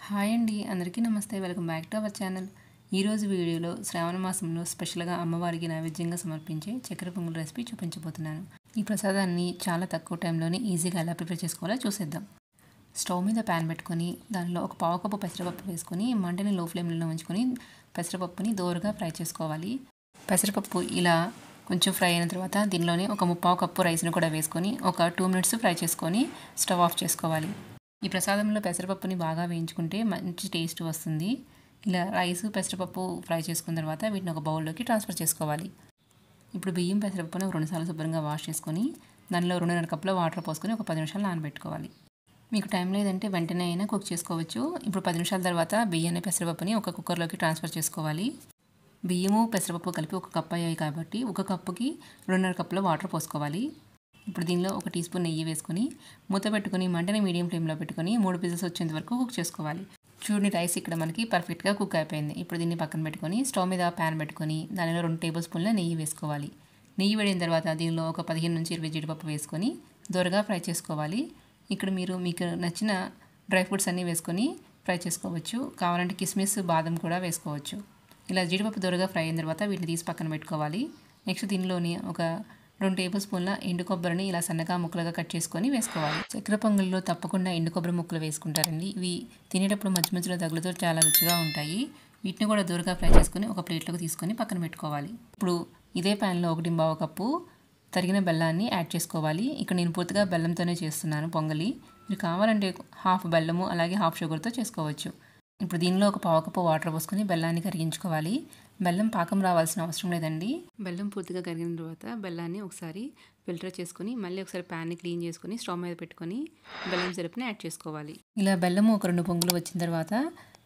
Hi అండి, అందరికీ నమస్తే. Welcome back to our channel. ఈరోజు వీడియోలో శ్రావణ మాసంలో స్పెషల్గా అమ్మవారికి నైవేద్యంగా సమర్పించే చక్కెర పొంగల్ రెసిపీ చూపించబోతున్నాను. ఈ ప్రసాదాన్ని చాలా తక్కువ టైంలోనే ఈజీగా ఎలా ప్రిపేర్ చేసుకోవాలో చూసేద్దాం. స్టవ్ మీద ప్యాన్ పెట్టుకొని దానిలో ఒక పావు కప్పు పెసరపప్పు వేసుకొని మంటని లో ఫ్లేమ్లో ఉంచుకొని పెసరపప్పుని దోరగా ఫ్రై చేసుకోవాలి. పెసరపప్పు ఇలా కొంచెం ఫ్రై అయిన తర్వాత దీనిలోనే ఒక ముప్పావు కప్పు రైస్ని కూడా వేసుకొని ఒక 2 మినిట్స్ ఫ్రై చేసుకొని స్టవ్ ఆఫ్ చేసుకోవాలి. ఈ ప్రసాదంలో పెసరపప్పుని బాగా వేయించుకుంటే మంచి టేస్ట్ వస్తుంది. ఇలా రైస్ పెసరపప్పు ఫ్రై చేసుకున్న తర్వాత వీటిని ఒక బౌల్లోకి ట్రాన్స్ఫర్ చేసుకోవాలి. ఇప్పుడు బియ్యం పెసరపప్పుని ఒక 2 సార్లు శుభ్రంగా వాష్ చేసుకొని దానిలో 2.5 కప్పుల వాటర్ పోసుకొని ఒక 10 నిమిషాలు నానబెట్టుకోవాలి. మీకు టైం లేదంటే వెంటనే అయినా కుక్ చేసుకోవచ్చు. ఇప్పుడు 10 నిమిషాల తర్వాత బియ్యాన్ని పెసరపప్పుని ఒక కుక్కర్లోకి ట్రాన్స్ఫర్ చేసుకోవాలి. బియ్యము పెసరపప్పు కలిపి ఒక కప్ అయ్యాయి కాబట్టి ఒక కప్పుకి 2.5 కప్పుల వాటర్ పోసుకోవాలి. ఇప్పుడు దీనిలో ఒక టీ స్పూన్ నెయ్యి వేసుకొని మూత పెట్టుకొని మంటని మీడియం ఫ్లేమ్లో పెట్టుకొని 3 పిజల్స్ వచ్చేంత వరకు కుక్ చేసుకోవాలి. చూడండి, రైస్ ఇక్కడ మనకి పర్ఫెక్ట్గా కుక్ అయిపోయింది. ఇప్పుడు దీన్ని పక్కన పెట్టుకొని స్టవ్ మీద ప్యాన్ పెట్టుకొని దానిలో 2 టేబుల్ స్పూన్ల నెయ్యి వేసుకోవాలి. నెయ్యి వేడిన తర్వాత దీనిలో ఒక 15 నుంచి 20 జీడిపప్పు వేసుకొని దోరగా ఫ్రై చేసుకోవాలి. ఇక్కడ మీకు నచ్చిన డ్రై ఫ్రూట్స్ అన్నీ వేసుకొని ఫ్రై చేసుకోవచ్చు. కావాలంటే కిస్మిస్, బాదం కూడా వేసుకోవచ్చు. ఇలా జీడిపప్పు దోరగా ఫ్రై అయిన తర్వాత వీటిని తీసి పక్కన పెట్టుకోవాలి. నెక్స్ట్ దీనిలోని ఒక 2 టేబుల్ స్పూన్ల ఎండు కొబ్బరిని ఇలా సన్నగా ముక్కలుగా కట్ చేసుకొని వేసుకోవాలి. చక్కెర పొంగల్లో తప్పకుండా ఎండు కొబ్బరి ముక్కలు వేసుకుంటారండి. ఇవి తినేటప్పుడు మధ్య మధ్యలో తగులుతూ చాలా రుచిగా ఉంటాయి. వీటిని కూడా దూరగా ఫ్రై చేసుకొని ఒక ప్లేట్లోకి తీసుకొని పక్కన పెట్టుకోవాలి. ఇప్పుడు ఇదే ప్యాన్లో 1.5 కప్పు తరిగిన బెల్లాన్ని యాడ్ చేసుకోవాలి. ఇక్కడ నేను పూర్తిగా బెల్లంతోనే చేస్తున్నాను పొంగలి. మీరు కావాలంటే హాఫ్ బెల్లము అలాగే హాఫ్ షుగర్తో చేసుకోవచ్చు. ఇప్పుడు దీనిలో ఒక పావు కప్పు వాటర్ పోసుకొని బెల్లాన్ని కరిగించుకోవాలి. బెల్లం పాకం రావాల్సిన అవసరం లేదండి. బెల్లం పూర్తిగా కరిగిన తర్వాత బెల్లాన్ని ఒకసారి ఫిల్టర్ చేసుకొని మళ్ళీ ఒకసారి ప్యాన్ని క్లీన్ చేసుకొని స్టవ్ మీద పెట్టుకొని బెల్లం సిరప్ని యాడ్ చేసుకోవాలి. ఇలా బెల్లము ఒక 2 పొంగులు వచ్చిన తర్వాత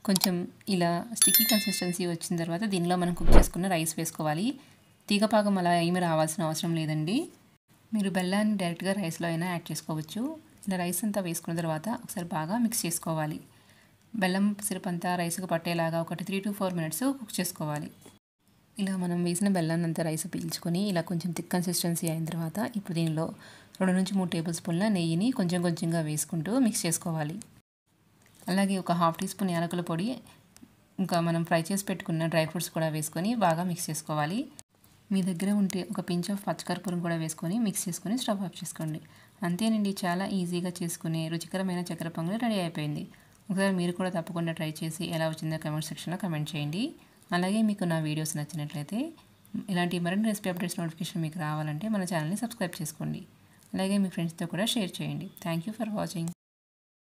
కొంచెం ఇలా స్టిక్కీ కన్సిస్టెన్సీ వచ్చిన తర్వాత దీనిలో మనం కుక్ చేసుకున్న రైస్ వేసుకోవాలి. తీగ పాకం అలా ఏమీ రావాల్సిన అవసరం లేదండి. మీరు బెల్లాన్ని డైరెక్ట్గా రైస్లో అయినా యాడ్ చేసుకోవచ్చు. ఇలా రైస్ అంతా వేసుకున్న తర్వాత ఒకసారి బాగా మిక్స్ చేసుకోవాలి. బెల్లం సిరప్ అంతా రైస్కు పట్టేలాగా ఒక 3 to 4 మినిట్స్ కుక్ చేసుకోవాలి. ఇలా మనం వేసిన బెల్లాన్ని అంతా రైస్ పీల్చుకొని ఇలా కొంచెం థిక్ కన్సిస్టెన్సీ అయిన తర్వాత ఇప్పుడు దీనిలో 2 నుంచి 3 టేబుల్ స్పూన్ల నెయ్యిని కొంచెం కొంచెంగా వేసుకుంటూ మిక్స్ చేసుకోవాలి. అలాగే ఒక హాఫ్ టీ స్పూన్ యాలకుల పొడి, ఇంకా మనం ఫ్రై చేసి పెట్టుకున్న డ్రై ఫ్రూట్స్ కూడా వేసుకొని బాగా మిక్స్ చేసుకోవాలి. మీ దగ్గర ఉంటే ఒక పించ్ ఆఫ్ పచ్చకర్పూరం కూడా వేసుకొని మిక్స్ చేసుకొని స్టవ్ ఆఫ్ చేసుకోండి. అంతేనండి, చాలా ఈజీగా చేసుకునే రుచికరమైన చక్కెర పొంగల్ రెడీ అయిపోయింది. ఒకసారి మీరు కూడా తప్పకుండా ట్రై చేసి ఎలా వచ్చిందో కామెంట్ సెక్షన్లో కామెంట్ చేయండి. అలాగే మీకు నా వీడియోస్ నచ్చినట్లయితే ఇలాంటి మరిన్ని రెసిపీ అప్డేట్స్ నోటిఫికేషన్ మీకు రావాలంటే మన ఛానల్ని సబ్స్క్రైబ్ చేసుకోండి. అలాగే మీ ఫ్రెండ్స్తో కూడా షేర్ చేయండి. Thank you for watching.